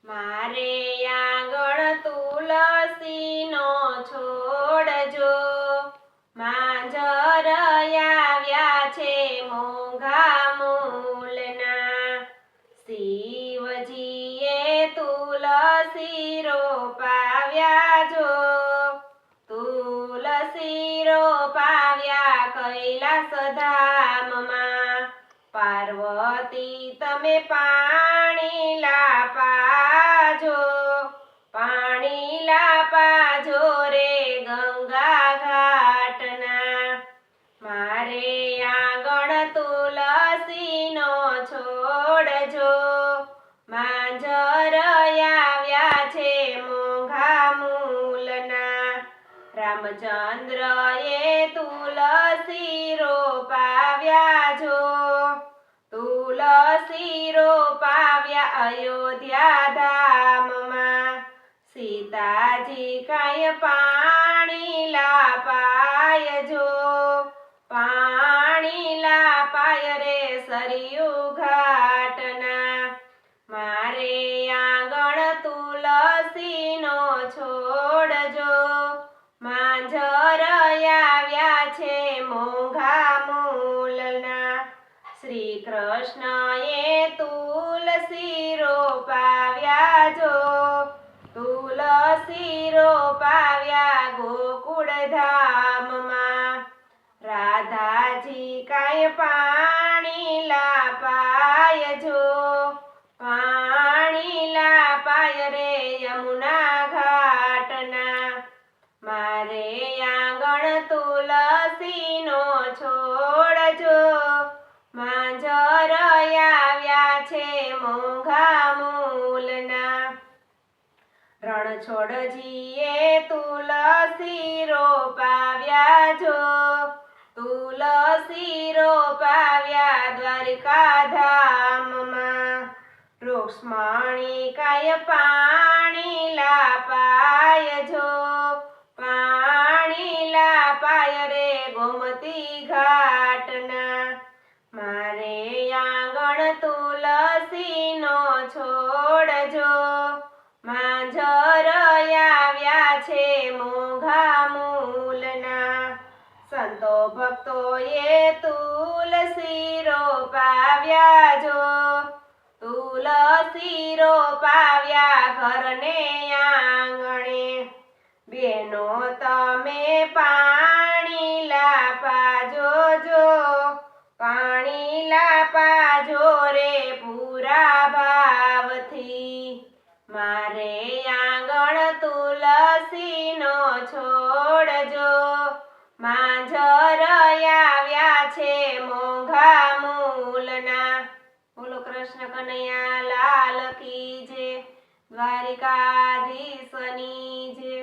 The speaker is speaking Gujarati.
મારે આંગણ તુલસીનો છોડ જો, માંજર આવ્યા છે મોંઘા મૂલના. શિવજીએ તુલસી રોપાવ્યા જો, તુલસી રોપાવ્યા કૈલાસ ધામમાં. પાર્વતી તમે પાણી લાપાજો, પાણી લાપાજો રે ગંગા ઘાટના. મારે આંગણ તુલસીનો છોડ જો, માંજર આવ્યા છે મોંઘા મૂલના. રામચંદ્રએ તુલસી રોપાવ્યા જો, તુલસી રોપાવ્યા અયોધ્યા ધામમાં. સીતાજી કાંઈ પાણી લાપાય જો, પાણી લાપાય રે સરયુ ઘાટના. મારે આંગણ તુલસીનો છોડ જો, માંજર આવ્યા છે મોંઘા મૂલના. શ્રી કૃષ્ણએ તુલસી રોપાવ્યા જો, તુલસી રોપાવ્યા ગોકુળ ધામમાં. રાધાજી કાંઈ પાણી લાપાય જો, પાણી લાપાય રે યમુના ઘાટના. મારે આંગણ તુલસીનો છોડ જો, માંજર આવ્યા છે મોંઘા મૂલના. રણછોડજીએ તુલસી રોપાવ્યા જો, તુલસી રોપાવ્યા દ્વારિકા ધામમાં. રૂક્ષ્મણી કાંઈ પાણી લાપાય જો, પાણી લાપાય રે ગોમતી ઘાટના. મારે આંગણ તુલસીનો છોડ જો, માંજર આવ્યા છે મોંઘા મૂલના. સંતો ભક્તોએ તુલસી રોપાવ્યા જો, તુલસી રોપાવ્યા ઘરને આંગણે. બેનો તમે પાણી લાપાજો જો, પાણી લાપાજો રે પૂરા ભાવથી. મારે આંગણ તુલસીનો છોડ જો, માંજર આવ્યા છે મોંઘા મૂલના. બોલો કૃષ્ણ કનૈયા લાલ કી જય, દ્વારિકાધીશની જય.